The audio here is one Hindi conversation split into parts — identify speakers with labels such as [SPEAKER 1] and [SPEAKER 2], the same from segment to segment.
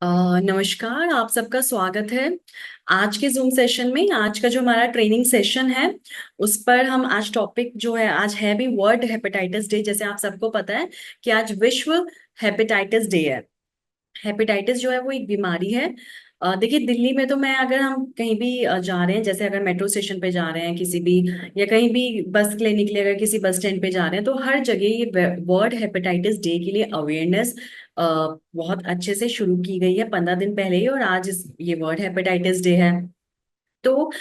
[SPEAKER 1] नमस्कार, आप सबका स्वागत है। आज के जूम सेशन में आज का जो हमारा ट्रेनिंग सेशन है उस पर हम आज टॉपिक जो है आज है भी वर्ल्ड हेपेटाइटिस डे। जैसे आप सबको पता है कि आज विश्व हेपेटाइटिस डे है। हेपेटाइटिस जो है वो एक बीमारी है। देखिए, दिल्ली में तो मैं अगर हम कहीं भी जा रहे हैं, जैसे अगर मेट्रो स्टेशन पे जा रहे हैं किसी भी, या कहीं भी बस के लिए निकले, अगर किसी बस स्टैंड पे जा रहे हैं, तो हर जगह ये वर्ल्ड हेपेटाइटिस डे के लिए अवेयरनेस बहुत अच्छे से शुरू की गई है 15 दिन पहले ही। और आज ये वर्ल्ड हेपेटाइटिस डे है। तो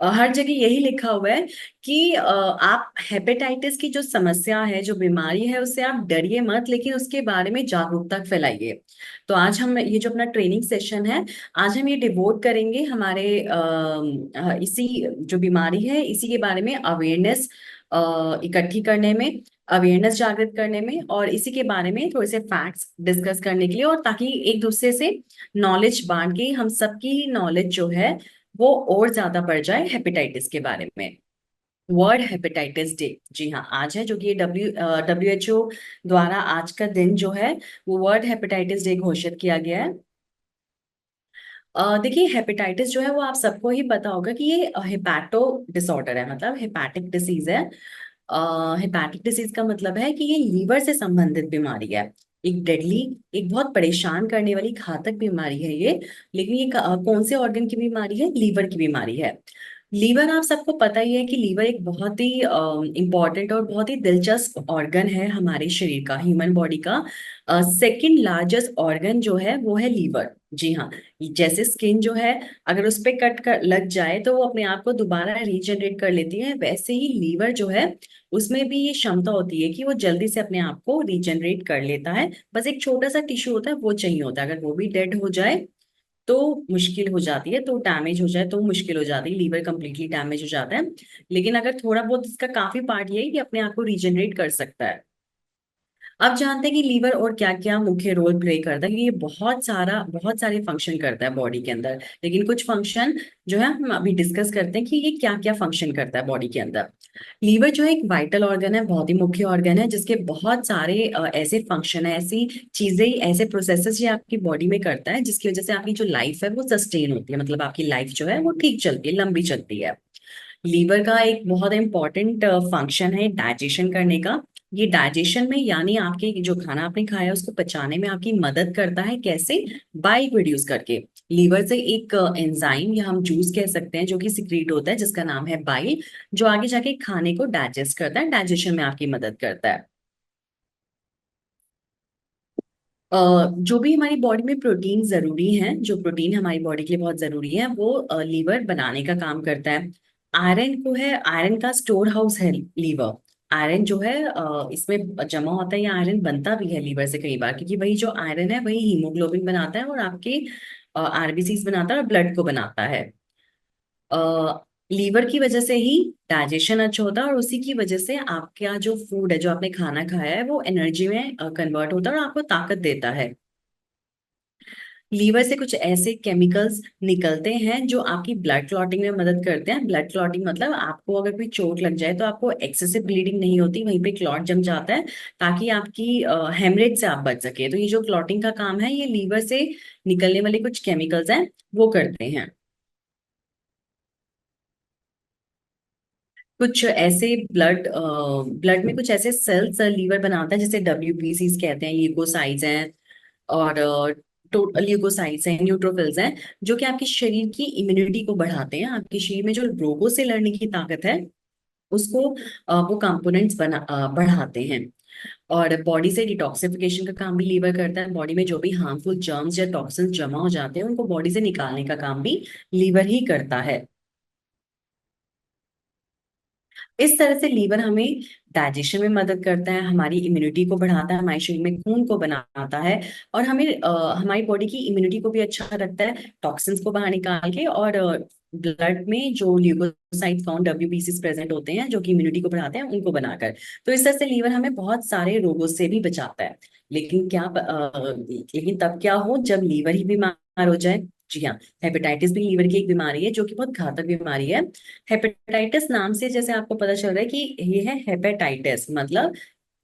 [SPEAKER 1] हर जगह यही लिखा हुआ है कि आप हेपेटाइटिस की जो समस्या है, जो बीमारी है, उससे आप डरिए मत, लेकिन उसके बारे में जागरूकता फैलाइए। तो आज हम ये जो अपना ट्रेनिंग सेशन है, आज हम ये डिवोट करेंगे हमारे इसी जो बीमारी है इसी के बारे में अवेयरनेस इकट्ठी करने में, अवेयरनेस जागृत करने में, और इसी के बारे में थोड़े से फैक्ट्स डिस्कस करने के लिए, और ताकि एक दूसरे से नॉलेज बांट के हम सबकी नॉलेज जो है वो और ज्यादा बढ़ जाए हेपेटाइटिस के बारे में। वर्ल्ड हेपेटाइटिस डे, जी हाँ, आज है, जो कि WHO द्वारा आज का दिन जो है वो वर्ल्ड हेपेटाइटिस डे घोषित किया गया है। देखिए, हेपेटाइटिस जो है वो आप सबको ही पता होगा कि ये हेपेटो डिसऑर्डर है, मतलब हेपेटिक डिसीज है। हेपेटिक डिसीज का मतलब है कि ये लीवर से संबंधित बीमारी है। एक डेडली, एक बहुत परेशान करने वाली घातक बीमारी है ये। लेकिन ये कौन से ऑर्गन की बीमारी है? लीवर की बीमारी है। लीवर, आप सबको पता ही है कि लीवर एक बहुत ही इंपॉर्टेंट और बहुत ही दिलचस्प ऑर्गन है हमारे शरीर का, ह्यूमन बॉडी का। सेकंड लार्जेस्ट ऑर्गन जो है वो है लीवर। जी हाँ। जैसे स्किन जो है, अगर उस पे कट कर लग जाए तो वो अपने आप को दोबारा रीजनरेट कर लेती है, वैसे ही लीवर जो है उसमें भी ये क्षमता होती है कि वो जल्दी से अपने आप को रीजनरेट कर लेता है। बस एक छोटा सा टिश्यू होता है वो चाहिए होता है, अगर वो भी डेड हो जाए तो मुश्किल हो जाती है, तो डैमेज हो जाए तो मुश्किल हो जाती है, लीवर कंप्लीटली डैमेज हो जाता है। लेकिन अगर थोड़ा बहुत इसका काफी पार्ट ये है कि अपने आप को रीजनरेट कर सकता है। अब जानते हैं कि लीवर और क्या क्या मुख्य रोल प्ले करता है, क्योंकि ये बहुत सारे फंक्शन करता है बॉडी के अंदर। लेकिन कुछ फंक्शन जो है हम अभी डिस्कस करते हैं कि ये क्या क्या फंक्शन करता है बॉडी के अंदर। लीवर जो है एक वाइटल ऑर्गन है, बहुत ही मुख्य ऑर्गन है, जिसके बहुत सारे ऐसे फंक्शन है, ऐसी चीजें, ऐसे प्रोसेसेस ये आपकी बॉडी में करता है, जिसकी वजह से आपकी जो लाइफ है वो सस्टेन होती है, मतलब आपकी लाइफ जो है वो ठीक चलती है, लंबी चलती है। लीवर का एक बहुत इंपॉर्टेंट फंक्शन है डाइजेशन करने का। ये डाइजेशन में, यानी आपके जो खाना आपने खाया उसको पचाने में आपकी मदद करता है। कैसे? बाइल प्रोड्यूस करके। लीवर से एक एंजाइम या हम जूस कह सकते हैं जो कि सिक्रीट होता है, जिसका नाम है बाइल, जो आगे जाके खाने को डाइजेस्ट करता है, डाइजेशन में आपकी मदद करता है। जो भी हमारी बॉडी में प्रोटीन जरूरी है, जो प्रोटीन हमारी बॉडी के लिए बहुत जरूरी है, वो लीवर बनाने का काम करता है। आयरन को है, आयरन का स्टोर हाउस है लीवर। आयरन जो है इसमें जमा होता है, या आयरन बनता भी है लीवर से कई बार, क्योंकि वही जो आयरन है वही हीमोग्लोबिन बनाता है, और आपके RBCs बनाता है और ब्लड को बनाता है। लीवर की वजह से ही डाइजेशन अच्छा होता है, और उसी की वजह से आपका जो फूड है, जो आपने खाना खाया है, वो एनर्जी में कन्वर्ट होता है और आपको ताकत देता है। लीवर से कुछ ऐसे केमिकल्स निकलते हैं जो आपकी ब्लड क्लॉटिंग में मदद करते हैं। ब्लड क्लॉटिंग मतलब आपको अगर कोई चोट लग जाए तो आपको एक्सेसिव ब्लीडिंग नहीं होती, वहीं पे क्लॉट जम जाता है, ताकि आपकी हेमरेज से आप बच सके। तो ये जो क्लॉटिंग का काम है, ये लीवर से निकलने वाले कुछ केमिकल्स हैं वो करते हैं। कुछ ऐसे ब्लड में कुछ ऐसे सेल्स लीवर बनाता है, जैसे WBCs कहते हैं, ल्यूकोसाइट्स हैं, और ल्यूकोसाइट्स हैं, न्यूट्रोफिल्स हैं, जो कि आपके शरीर की इम्यूनिटी को बढ़ाते हैं। आपके शरीर में जो रोगों से लड़ने की ताकत है उसको वो कंपोनेंट्स बढ़ाते हैं। और बॉडी से डिटॉक्सिफिकेशन का काम भी लीवर करता है। बॉडी में जो भी हार्मफुल जर्म्स या टॉक्सिन्स जमा हो जाते हैं उनको बॉडी से निकालने का काम भी लीवर ही करता है। इस तरह से लीवर हमें डाइजेशन में मदद करता है, हमारी इम्यूनिटी को बढ़ाता है, हमारे शरीर में खून को बनाता है, और हमें हमारी बॉडी की इम्यूनिटी को भी अच्छा रखता है, टॉक्सिन्स को बाहर निकाल के। और ब्लड में जो ल्यूकोसाइट फाउंड WBCs प्रेजेंट होते हैं, जो कि इम्यूनिटी को बढ़ाते हैं, उनको बनाकर। तो इस तरह से लीवर हमें बहुत सारे रोगों से भी बचाता है। लेकिन तब क्या हो जब लीवर ही बीमार हो जाए? जी हाँ, हेपेटाइटिस भी लीवर की एक बीमारी है, जो कि बहुत घातक बीमारी है। हेपेटाइटिस नाम से जैसे आपको पता चल रहा है कि ये है हेपेटाइटिस, मतलब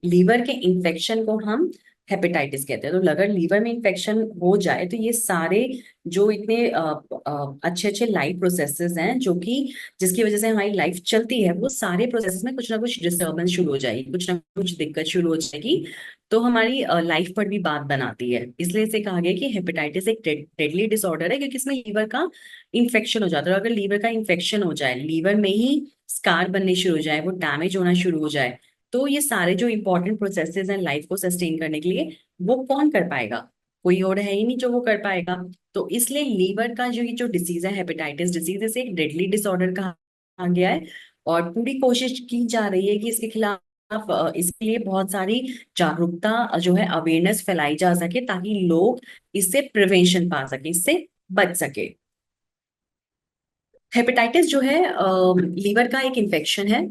[SPEAKER 1] लीवर के इंफेक्शन को हम हेपेटाइटिस कहते हैं। तो अगर लीवर में इंफेक्शन हो जाए तो ये सारे जो इतने अच्छे अच्छे लाइफ प्रोसेसेस हैं जो कि जिसकी वजह से हमारी लाइफ चलती है, वो सारे प्रोसेस में कुछ ना कुछ डिस्टर्बेंस शुरू हो जाएगी, कुछ ना कुछ दिक्कत शुरू हो जाएगी। तो हमारी लाइफ पर भी बात बनाती है। इसलिए इसे कहा गया कि हेपेटाइटिस एक डेडली डिसऑर्डर है, क्योंकि इसमें लीवर का इन्फेक्शन हो जाता है। और अगर लीवर का इन्फेक्शन हो जाए, लीवर में ही स्कार बनने शुरू हो जाए, वो डैमेज होना शुरू हो जाए, तो ये सारे जो इंपॉर्टेंट प्रोसेसेस हैं लाइफ को सस्टेन करने के लिए, वो कौन कर पाएगा? कोई और है ही नहीं जो वो कर पाएगा। तो इसलिए लीवर का जो ये जो डिसीज है, हेपेटाइटिस डिसीज, इसे एक डेडली डिसऑर्डर कहा गया है। और पूरी कोशिश की जा रही है कि इसके खिलाफ इसके लिए बहुत सारी जागरूकता जो है, अवेयरनेस फैलाई जा सके, ताकि लोग इससे प्रिवेंशन पा सके, इससे बच सके। हेपेटाइटिस जो है लीवर का एक इन्फेक्शन है।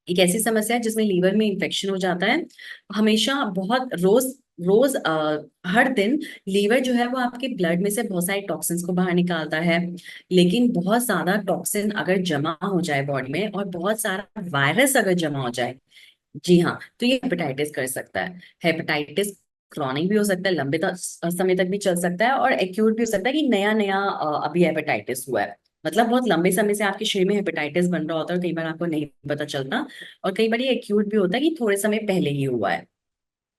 [SPEAKER 1] एक ऐसी समस्या है जिसमें लीवर में इन्फेक्शन हो जाता है। हमेशा बहुत रोज रोज हर दिन लीवर जो है वो आपके ब्लड में से बहुत सारे टॉक्सिन्स को बाहर निकालता है। लेकिन बहुत ज्यादा टॉक्सिन अगर जमा हो जाए बॉडी में, और बहुत सारा वायरस अगर जमा हो जाए, जी हाँ, तो ये हेपेटाइटिस कर सकता है। हेपेटाइटिस क्रॉनिक भी हो सकता है, लंबे समय तक भी चल सकता है, और एक्यूट भी हो सकता है कि नया नया अभी हेपेटाइटिस हुआ है। मतलब बहुत लंबे समय से आपके शरीर में हेपेटाइटिस बन रहा होता है, और कई बार आपको नहीं पता चलता। और कई बार ये एक्यूट भी होता है कि थोड़े समय पहले ही हुआ है।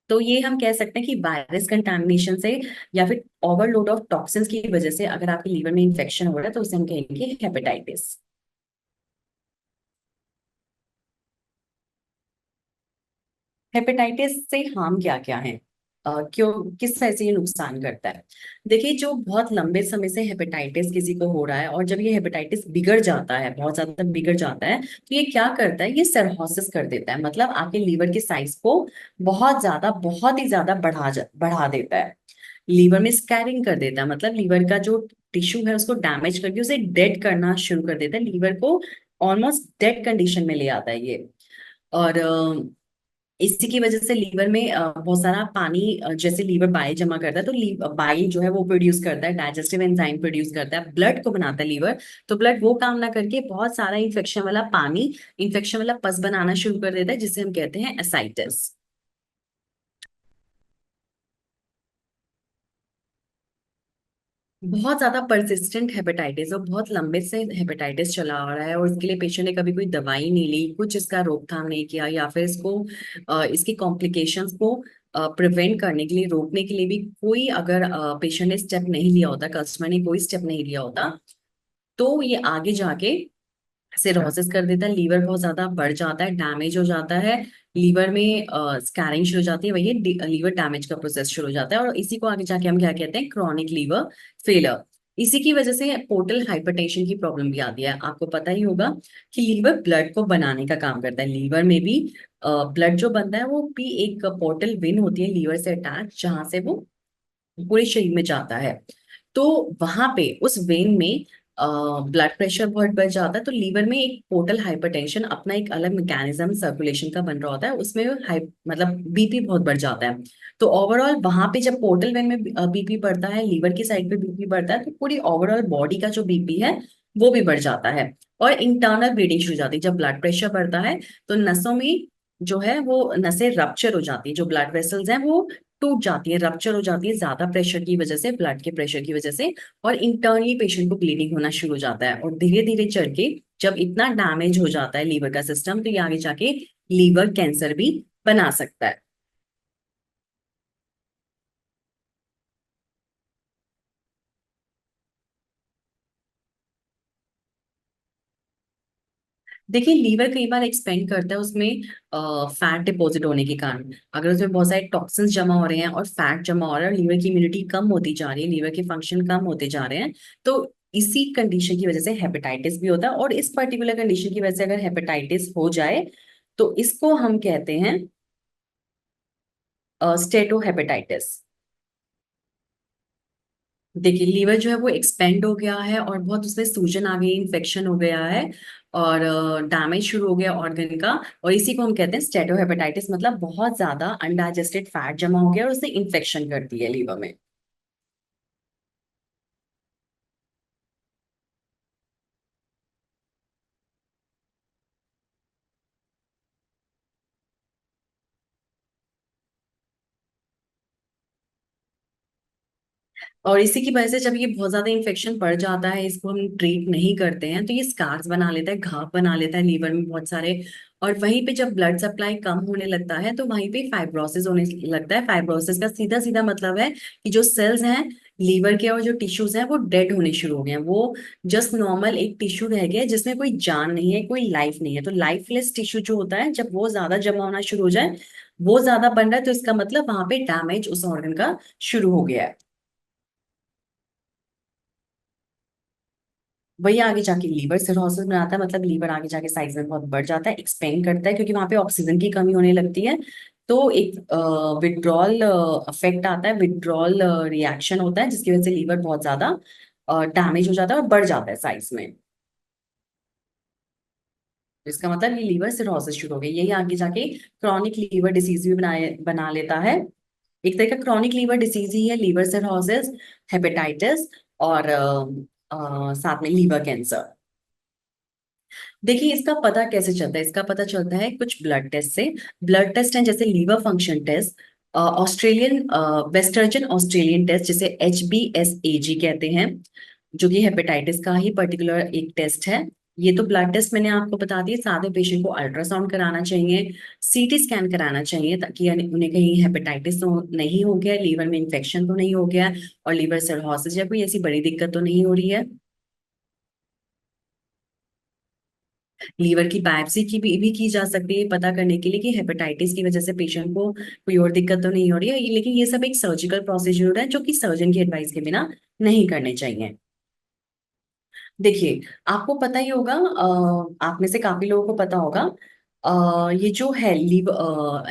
[SPEAKER 1] तो ये हम कह सकते हैं कि वायरस कंटामिनेशन से, या फिर ओवरलोड ऑफ टॉक्सिन्स की वजह से अगर आपके लीवर में इंफेक्शन हो रहा है, तो उसे हम कहेंगे हेपेटाइटिस। हेपेटाइटिस से हार्म क्या क्या है? क्यों, किस तरह से ये नुकसान करता है? देखिए, जो बहुत लंबे समय से हेपेटाइटिस किसी को हो रहा है, और जब ये हेपेटाइटिस बिगड़ जाता है, बहुत ज्यादा बिगड़ जाता है, तो ये क्या करता है, ये सर्होसिस कर देता है। मतलब आपके लीवर के साइज को बहुत ज्यादा, बहुत ही ज्यादा बढ़ा देता है। लीवर में स्कैरिंग कर देता है, मतलब लीवर का जो टिश्यू है उसको डैमेज करके उसे डेड करना शुरू कर देता है, लीवर को ऑलमोस्ट डेड कंडीशन में ले आता है ये। और इसी की वजह से लीवर में बहुत सारा पानी, जैसे लीवर बाइल जमा करता है, तो बाइल जो है वो प्रोड्यूस करता है, डाइजेस्टिव एंजाइम प्रोड्यूस करता है, ब्लड को बनाता है लीवर। तो ब्लड वो काम ना करके बहुत सारा इन्फेक्शन वाला पानी, इन्फेक्शन वाला पस बनाना शुरू कर देता है, जिसे हम कहते हैं एसाइटिस। बहुत ज्यादा परसिस्टेंट हेपेटाइटिस, और बहुत लंबे से हेपेटाइटिस चला आ रहा है, और इसके लिए पेशेंट ने कभी कोई दवाई नहीं ली, कुछ इसका रोकथाम नहीं किया, या फिर इसको इसकी कॉम्प्लिकेशंस को प्रिवेंट करने के लिए, रोकने के लिए भी कोई अगर पेशेंट ने स्टेप नहीं लिया होता, कस्टमर ने कोई स्टेप नहीं लिया होता, तो ये आगे जाके सिरोसिस कर देता है। लीवर बहुत ज्यादा बढ़ जाता है, डैमेज हो जाता है, लीवर में स्कैरिंग शुरू हो जाती है, वही लीवर डैमेज का प्रोसेस शुरू हो जाता है, और इसी को आगे जाके हम क्या कहते हैं, क्रॉनिक लीवर फेलर। इसी की वजह से पोर्टल हाइपरटेंशन की प्रॉब्लम भी आती है। आपको पता ही होगा कि लीवर ब्लड को बनाने का काम करता है। लीवर में भी ब्लड जो बनता है वो भी एक पोर्टल वेन होती है लीवर से अटैच, जहां से वो पूरे शरीर में जाता है। तो वहां पे उस वेन में ब्लड प्रेशर बहुत बढ़ जाता है, तो लीवर में एक पोर्टल हाइपरटेंशन अपना एक अलग मैकेनिज्म सर्कुलेशन का बन रहा होता है, उसमें हाई मतलब बीपी बहुत बढ़ जाता है। तो ओवरऑल वहां पे जब पोर्टल वेन में बीपी बढ़ता है, लीवर की साइड पे बीपी बढ़ता है, तो पूरी ओवरऑल बॉडी का जो बीपी है वो भी बढ़ जाता है। और इंटरनल ब्लीडिंग शुरू हो जाती है। जब ब्लड प्रेशर बढ़ता है, तो नसों में जो है वो नसें रप्चर हो जाती है, जो ब्लड वेसल्स हैं वो टूट जाती है, रप्चर हो जाती है, ज्यादा प्रेशर की वजह से, ब्लड के प्रेशर की वजह से। और इंटरनली पेशेंट को ब्लीडिंग होना शुरू हो जाता है, और धीरे धीरे चल के जब इतना डैमेज हो जाता है लीवर का सिस्टम, तो ये आगे जाके लीवर कैंसर भी बना सकता है। देखिए, लीवर कई बार एक्सपेंड करता है उसमें फैट डिपॉजिट होने के कारण। अगर उसमें बहुत सारे टॉक्सिन्स जमा हो रहे हैं और फैट जमा हो रहा है, और लीवर की इम्यूनिटी कम होती जा रही है, लीवर के फंक्शन कम होते जा रहे हैं, तो इसी कंडीशन की वजह से हेपेटाइटिस भी होता है। और इस पर्टिकुलर कंडीशन की वजह से अगर हेपेटाइटिस हो जाए, तो इसको हम कहते हैं स्टेटोहेपेटाइटिस। देखिए, लीवर जो है वो एक्सपेंड हो गया है, और बहुत उसमें सूजन आ गई, इन्फेक्शन हो गया है, और डैमेज शुरू हो गया ऑर्गन का। और इसी को हम कहते हैं स्टेटोहेपेटाइटिस, मतलब बहुत ज्यादा अनडाइजेस्टेड फैट जमा हो गया और उससे इन्फेक्शन कर दी है लीवर में। और इसी की वजह से जब ये बहुत ज्यादा इन्फेक्शन बढ़ जाता है, इसको हम ट्रीट नहीं करते हैं, तो ये स्कार्स बना लेता है, घाव बना लेता है लीवर में बहुत सारे। और वहीं पे जब ब्लड सप्लाई कम होने लगता है तो वहीं पे फाइब्रोसिस होने लगता है। फाइब्रोसिस का सीधा सीधा मतलब है कि जो सेल्स हैं लीवर के और जो टिश्यूज हैं वो डेड होने शुरू हो गए हैं। वो जस्ट नॉर्मल एक टिश्यू रह गया है जिसमें कोई जान नहीं है, कोई लाइफ नहीं है। तो लाइफलेस टिश्यू जो होता है, जब वो ज्यादा जमा होना शुरू हो जाए, वो ज्यादा बन रहा है, तो इसका मतलब वहां पे डैमेज उस ऑर्गन का शुरू हो गया है। वही आगे जाके लीवर सिरोसिस बनाता है, मतलब लीवर आगे जाके साइज में बहुत बढ़ जाता है, एक्सपेंड करता है, क्योंकि वहां पे ऑक्सीजन की कमी होने लगती है। तो एक विड्रॉल इफेक्ट आता है, विड्रॉल रिएक्शन होता है, जिसकी वजह से लीवर बहुत ज्यादा डैमेज हो जाता है और बढ़ जाता है साइज में। इसका मतलब ये लीवर सिरोसिस शुरू हो गई, यही आगे जाके क्रॉनिक लीवर डिसीज भी बना लेता है। एक तरह का क्रॉनिक लीवर डिसीज ही है लीवर सिरोसिस, हेपेटाइटिस, और साथ में लीवर कैंसर। देखिए इसका पता कैसे चलता है, इसका पता चलता है कुछ ब्लड टेस्ट से। ब्लड टेस्ट हैं जैसे लीवर फंक्शन टेस्ट, ऑस्ट्रेलियन वेस्टर्जन ऑस्ट्रेलियन टेस्ट जिसे HBsAg कहते हैं, जो कि हेपेटाइटिस का ही पर्टिकुलर एक टेस्ट है। ये तो ब्लड टेस्ट मैंने आपको बता दिए। साथ में पेशेंट को अल्ट्रासाउंड कराना चाहिए, CT स्कैन कराना चाहिए, ताकि उन्हें कहीं हेपेटाइटिस तो नहीं हो गया, लीवर में इन्फेक्शन तो नहीं हो गया, और लीवर सिरोसिस या कोई ऐसी बड़ी दिक्कत तो नहीं हो रही है। लीवर की बायोप्सी की भी की जा सकती है, पता करने के लिए कि हेपेटाइटिस की वजह से पेशेंट को कोई और दिक्कत तो नहीं हो रही है। लेकिन ये सब एक सर्जिकल प्रोसीजर है जो कि सर्जन की एडवाइस के बिना नहीं करने चाहिए। देखिए आपको पता ही होगा, आप में से काफी लोगों को पता होगा, ये जो है लीव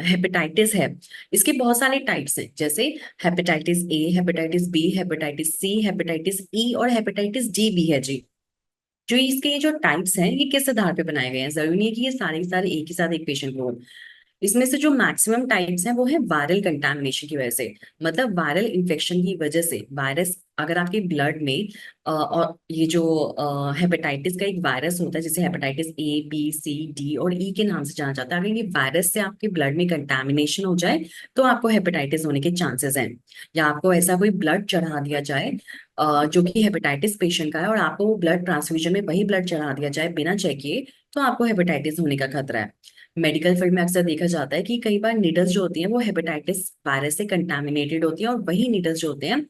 [SPEAKER 1] हेपेटाइटिस है, इसके बहुत सारे टाइप्स हैं, जैसे hepatitis A, hepatitis B, hepatitis C, hepatitis E और हेपेटाइटिस D भी है जी। जो इसके ये जो टाइप्स हैं ये किस आधार पे बनाए गए हैं, जरूरी नहीं है कि ये सारे के सारे एक ही साथ एक पेशेंट को हो। इसमें से जो मैक्सिमम टाइप्स हैं वो है वायरल कंटामिनेशन की वजह से, मतलब वायरल इन्फेक्शन की वजह से। वायरस अगर आपके ब्लड में और ये जो हेपेटाइटिस का एक वायरस होता है जिसे hepatitis A, B, C, D और E के नाम से जाना जाता है, अगर ये वायरस से आपके ब्लड में कंटामिनेशन हो जाए तो आपको हेपेटाइटिस होने के चांसेस हैं। या आपको ऐसा कोई ब्लड चढ़ा दिया जाए जो कि हेपेटाइटिस पेशेंट का है, और आपको वो ब्लड ट्रांसफ्यूजन में वही ब्लड चढ़ा दिया जाए बिना चेक किए, तो आपको हेपेटाइटिस होने का खतरा है। मेडिकल फील्ड में अक्सर देखा जाता है कि कई बार नीडल्स जो होती हैं वो हेपेटाइटिस वायरस से कंटामिनेटेड होती हैं, और वही नीडल्स जो होते हैं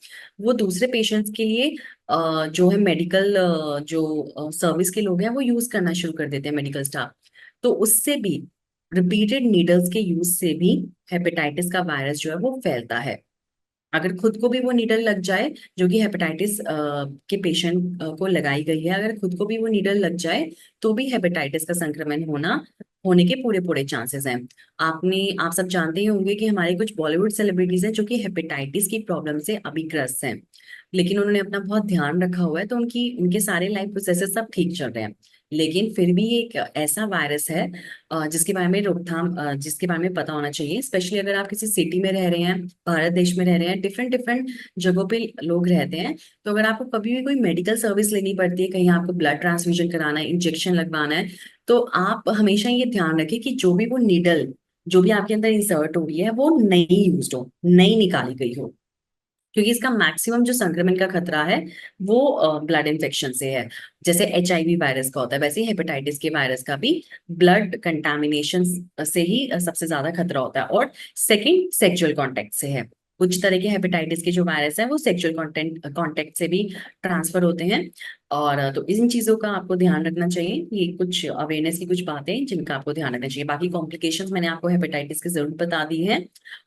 [SPEAKER 1] वो दूसरे पेशेंट्स के लिए जो है मेडिकल जो सर्विस के लोग हैं वो यूज करना शुरू कर देते हैं, मेडिकल स्टाफ। तो उससे भी, रिपीटेड नीडल्स के यूज से भी हेपेटाइटिस का वायरस जो है वो फैलता है। अगर खुद को भी वो नीडल लग जाए, जो कि हेपेटाइटिस के पेशेंट को लगाई गई है, अगर खुद को भी वो नीडल लग जाए तो भी हेपेटाइटिस का संक्रमण होने के पूरे पूरे चांसेस हैं। आप सब जानते ही होंगे कि हमारे कुछ बॉलीवुड सेलिब्रिटीज हैं जो कि हेपेटाइटिस की प्रॉब्लम से अभी ग्रस्त हैं, लेकिन उन्होंने अपना बहुत ध्यान रखा हुआ है, तो उनके सारे लाइफ प्रोसेसेस सब ठीक चल रहे हैं। लेकिन फिर भी ये एक ऐसा वायरस है जिसके बारे में रोकथाम जिसके बारे में पता होना चाहिए, स्पेशली अगर आप किसी सिटी में रह रहे हैं, भारत देश में रह रहे हैं, डिफरेंट डिफरेंट जगहों पे लोग रहते हैं। तो अगर आपको कभी भी कोई मेडिकल सर्विस लेनी पड़ती है, कहीं आपको ब्लड ट्रांसफ्यूजन कराना है, इंजेक्शन लगवाना है, तो आप हमेशा ये ध्यान रखें कि जो भी वो नीडल जो भी आपके अंदर इंसर्ट हो रही है वो नई यूज हो, नई निकाली गई हो, क्योंकि इसका मैक्सिमम जो संक्रमण का खतरा है वो ब्लड इन्फेक्शन से है। जैसे HIV वायरस का होता है, वैसे ही हेपेटाइटिस के वायरस का भी ब्लड कंटामिनेशन से ही सबसे ज्यादा खतरा होता है। और सेकंड सेक्सुअल कांटेक्ट से है। कुछ तरह के हेपेटाइटिस के जो वायरस है वो सेक्सुअल कांटेक्ट से भी ट्रांसफर होते हैं। और तो इन चीजों का आपको ध्यान रखना चाहिए। ये कुछ अवेयरनेस की कुछ बातें जिनका आपको ध्यान रखना चाहिए। बाकी कॉम्प्लिकेशंस मैंने आपको हेपेटाइटिस की जरूर बता दी है,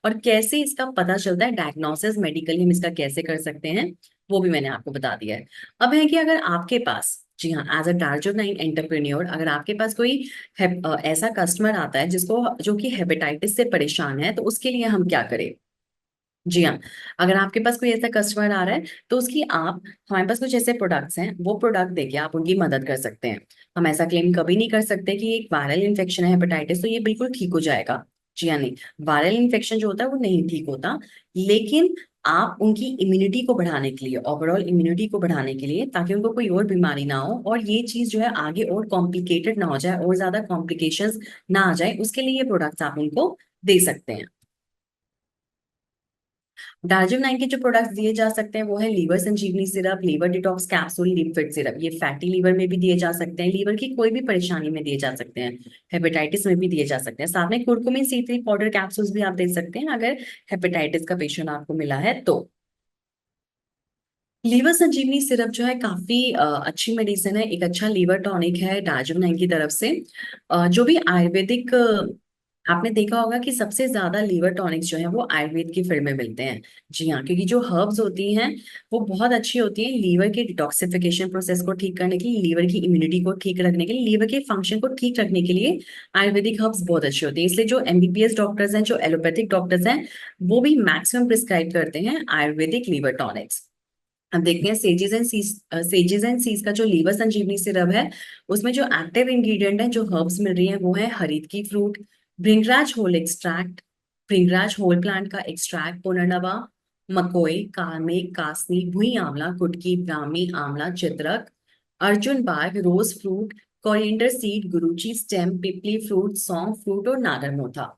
[SPEAKER 1] और कैसे इसका पता चलता है, डायग्नोसिस मेडिकली हम इसका कैसे कर सकते हैं, वो भी मैंने आपको बता दिया है। अब है कि अगर आपके पास, जी हाँ, as a target nine entrepreneur, अगर आपके पास कोई ऐसा कस्टमर आता है जिसको जो कि हेपेटाइटिस से परेशान है, तो उसके लिए हम क्या करें। जी हाँ, अगर आपके पास कोई ऐसा कस्टमर आ रहा है तो उसकी आप, हमारे पास कुछ ऐसे प्रोडक्ट्स हैं, वो प्रोडक्ट देके आप उनकी मदद कर सकते हैं। हम ऐसा क्लेम कभी नहीं कर सकते कि एक वायरल इन्फेक्शन है हेपेटाइटिस तो ये बिल्कुल ठीक हो जाएगा। जी हाँ, नहीं, वायरल इन्फेक्शन जो होता है वो नहीं ठीक होता। लेकिन आप उनकी इम्यूनिटी को बढ़ाने के लिए, ओवरऑल इम्यूनिटी को बढ़ाने के लिए, ताकि उनको कोई और बीमारी ना हो और ये चीज जो है आगे और कॉम्प्लिकेटेड ना हो जाए और ज्यादा कॉम्प्लिकेशंस ना आ जाए, उसके लिए ये प्रोडक्ट्स आप उनको दे सकते हैं। डार्जिलिंग 9 के जो प्रोडक्ट्स दिए जा सकते हैं वो है liver Sanjivani syrup, liver detox capsule, liv fit syrup. ये फैटी लीवर में भी दिए जा सकते हैं, लीवर की कोई भी परेशानी में दिए जा सकते हैं, हेपेटाइटिस में भी दिए जा सकते हैं। साथ में कुरकुमिन C3 पाउडर कैप्सूल्स भी आप दे सकते हैं अगर हेपेटाइटिस का पेशेंट आपको मिला है तो। लीवर संजीवनी सिरप जो है काफी अच्छी मेडिसिन है, एक अच्छा लीवर टॉनिक है डार्जिलिंग 9 की तरफ से। जो भी आयुर्वेदिक आपने देखा होगा कि सबसे ज्यादा लीवर टॉनिक्स जो है वो आयुर्वेद की फील्ड में मिलते हैं। जी हाँ, क्योंकि जो हर्ब्स होती हैं वो बहुत अच्छी होती हैं लीवर के डिटॉक्सिफिकेशन प्रोसेस को ठीक करने के लिए, लीवर की इम्यूनिटी को ठीक रखने के लिए, लीवर के फंक्शन को ठीक रखने के लिए आयुर्वेदिक हर्ब्स बहुत अच्छे होते हैं। इसलिए जो MBBS डॉक्टर्स हैं, जो एलोपैथिक डॉक्टर्स हैं, वो भी मैक्सिमम प्रिस्क्राइब करते हैं आयुर्वेदिक लीवर टॉनिक्स। अब देखते हैं सेजेस एंड सीज का जो लीवर संजीवनी सिरप है, उसमें जो एक्टिव इंग्रेडिएंट है, जो हर्ब्स मिल रही हैं, वो है हरीत की फ्रूट, भृंगराज होल एक्सट्रैक्ट, भृंगराज होल प्लांट का एक्सट्रैक्ट, पुनर्नवा, मकोई, कामेक, कासनी, भुई आंवला, कुटकी, ब्राह्मी, आंवला, चित्रक, अर्जुन बाग, रोज फ्रूट, कोरिएंडर सीड, गुरुची स्टेम, पिपली फ्रूट, सौंफ फ्रूट और नागरमोथा।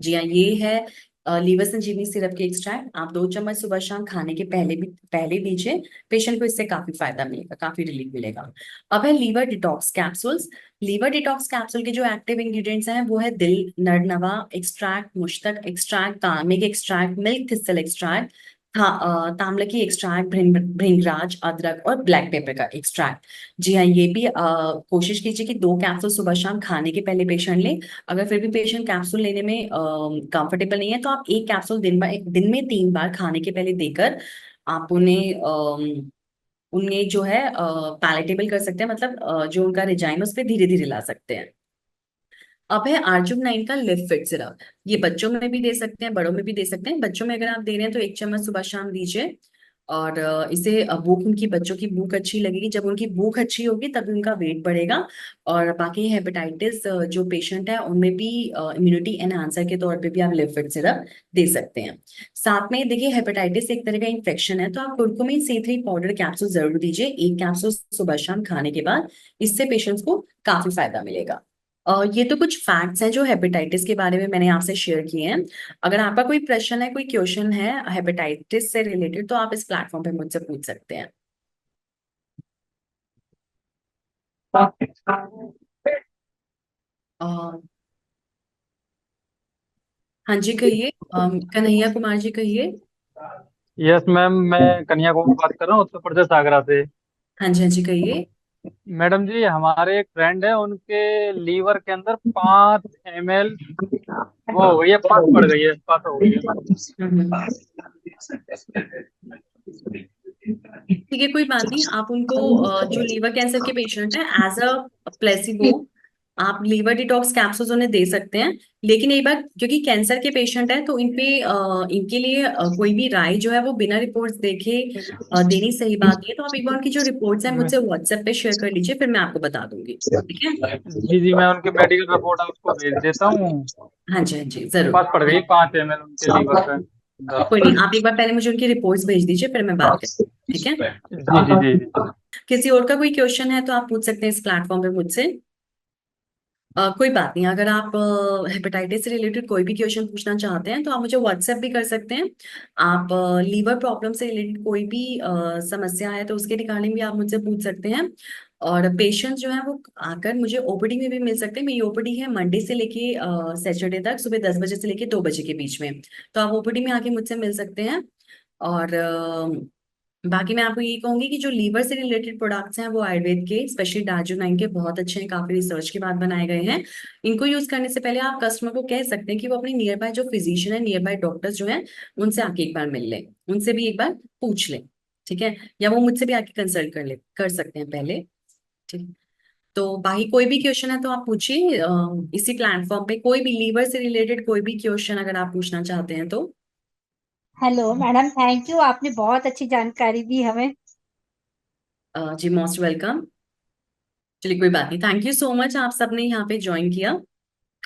[SPEAKER 1] जी हाँ, ये है लीवर संजीवनी सिरप के एक्सट्रैक्ट। आप 2 चम्मच सुबह शाम खाने के पहले दीजिए, पेशेंट को इससे काफी फायदा मिलेगा, काफी रिलीफ मिलेगा। अब है liver detox capsules. Liver detox capsule के जो एक्टिव इंग्रेडिएंट्स हैं वो है दिल नरनवा एक्सट्रैक्ट, मुश्तक एक्सट्रैक्ट, कामिक extract, milk thistle extract, tamalaki extract, bhringraj, अदरक और ब्लैक पेपर का एक्सट्रैक्ट। जी हाँ, ये भी कोशिश कीजिए कि 2 कैप्सूल सुबह शाम खाने के पहले पेशेंट ले। अगर फिर भी पेशेंट कैप्सूल लेने में कंफर्टेबल नहीं है तो आप एक कैप्सूल दिन में 3 बार खाने के पहले देकर आप उन्हें जो है पैलेटेबल कर सकते हैं, मतलब जो उनका रिजाइन उस पर धीरे धीरे ला सकते हैं। अब है आर्जुम 9 का लिव फिट सिरप। ये बच्चों में भी दे सकते हैं, बड़ों में भी दे सकते हैं। बच्चों में अगर आप दे रहे हैं तो 1 चम्मच सुबह शाम दीजिए। और इसे भूख, उनकी बच्चों की भूख अच्छी लगेगी, जब उनकी भूख अच्छी होगी तभी उनका वेट बढ़ेगा। और बाकी हेपेटाइटिस जो पेशेंट है उनमें भी इम्यूनिटी एनहांसर के तौर पे भी आप लिव फिट सिरप दे सकते हैं। साथ में देखिए, हेपेटाइटिस एक तरह का इन्फेक्शन है तो आप कुरकुमिन C3 पाउडर कैप्सूल जरूर दीजिए, 1 कैप्सूल सुबह शाम खाने के बाद। इससे पेशेंट्स को काफी फायदा मिलेगा। ये तो कुछ फैक्ट्स हैं जो हेपेटाइटिस के बारे में मैंने आपसे शेयर किए हैं। अगर आपका कोई प्रश्न है, कोई क्वेश्चन है हेपेटाइटिस से रिलेटेड, तो आप इस प्लेटफॉर्म पे मुझसे पूछ सकते हैं। अ, हाँ जी कहिए, कन्हैया कुमार जी कहिए।
[SPEAKER 2] यस मैम, मैं कन्या कुमार बात कर रहा हूँ, उत्तर प्रदेश आगरा से।
[SPEAKER 1] हाँ जी, हाँ जी कहिए।
[SPEAKER 2] मैडम जी, हमारे एक फ्रेंड है, उनके लीवर के अंदर 5 ml वो हो गई है, पास पड़ गई है, पास हो गई है।
[SPEAKER 1] हम्म। ठीक है, कोई बात नहीं। आप उनको जो लीवर कैंसर के पेशेंट हैं, एज अ प्लेसिबो आप लीवर डिटॉक्स कैप्सूल्स उन्हें दे सकते हैं। लेकिन एक बार, क्योंकि कैंसर के पेशेंट हैं तो इनके लिए कोई भी राय जो है वो बिना रिपोर्ट्स देखे देनी सही बात नहीं है। तो आप एक बार उनकी जो रिपोर्ट्स हैं मुझसे व्हाट्सएप पे शेयर कर लीजिए, फिर मैं आपको बता दूंगी। ठीक है।
[SPEAKER 2] जी जी, मैं उनकी मेडिकल रिपोर्ट आपको भेज देता हूँ।
[SPEAKER 1] हाँ जी, हाँ जी जरूर।
[SPEAKER 2] पास पड़ गई 5 ml उनके लीवर पे
[SPEAKER 1] कोई नहीं,
[SPEAKER 2] अंदर।
[SPEAKER 1] आप एक बार पहले मुझे उनकी रिपोर्ट्स भेज दीजिए, फिर मैं बात करती हूँ। ठीक है।
[SPEAKER 2] जी जी जी जी।
[SPEAKER 1] किसी और का कोई क्वेश्चन है तो आप पूछ सकते हैं इस प्लेटफॉर्म पे मुझसे। कोई बात नहीं, अगर आप हेपेटाइटिस से रिलेटेड कोई भी क्वेश्चन पूछना चाहते हैं तो आप मुझे व्हाट्सएप भी कर सकते हैं। आप लीवर प्रॉब्लम से रिलेटेड कोई भी समस्या है तो उसके रिगार्डिंग भी आप मुझसे पूछ सकते हैं। और पेशेंट्स जो है वो आकर मुझे ओपीडी में भी मिल सकते हैं। मेरी ओपीडी है मंडे से लेके सैटरडे तक, सुबह 10 बजे से लेके 2 बजे के बीच में। तो आप ओपीडी में आके मुझसे मिल सकते हैं। और बाकी मैं आपको ये कहूंगी कि जो लीवर से रिलेटेड प्रोडक्ट्स हैं वो आयुर्वेद के, स्पेशली डार्जिलिंग के, बहुत अच्छे हैं, काफी रिसर्च के बाद बनाए गए हैं। इनको यूज करने से पहले आप कस्टमर को कह सकते हैं कि वो अपने नियर बाय जो फिजिशियन है, नियर बाय डॉक्टर्स जो हैं, उनसे आके एक बार मिल लें, उनसे भी एक बार पूछ लें। ठीक है। या वो मुझसे भी आके कंसल्ट कर सकते हैं पहले। ठीक। तो बाकी कोई भी क्वेश्चन है तो आप पूछिए इसी प्लेटफॉर्म पे, कोई भी लीवर से रिलेटेड कोई भी क्वेश्चन अगर आप पूछना चाहते हैं तो।
[SPEAKER 3] हेलो मैडम, थैंक यू, आपने बहुत अच्छी जानकारी दी हमें।
[SPEAKER 1] जी मोस्ट वेलकम। चलिए कोई बात नहीं, थैंक यू सो मच, आप सबने यहाँ पे ज्वाइन किया।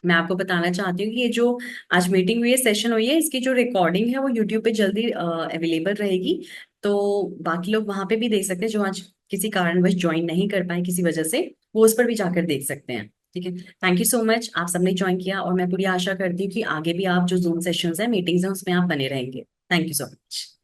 [SPEAKER 1] मैं आपको बताना चाहती हूँ कि ये जो आज मीटिंग हुई है, सेशन हुई है, इसकी जो रिकॉर्डिंग है वो यूट्यूब पे जल्दी अवेलेबल रहेगी। तो बाकी लोग वहां पे भी देख सकते हैं जो आज किसी कारणवश ज्वाइन नहीं कर पाए किसी वजह से, वो उस पर भी जाकर देख सकते हैं। ठीक है। थैंक यू सो मच, आप सबने ज्वाइन किया और मैं पूरी आशा करती हूँ कि आगे भी आप जो जूम सेशंस हैं, मीटिंग्स हैं, उसमें आप बने रहेंगे। Thank you so much.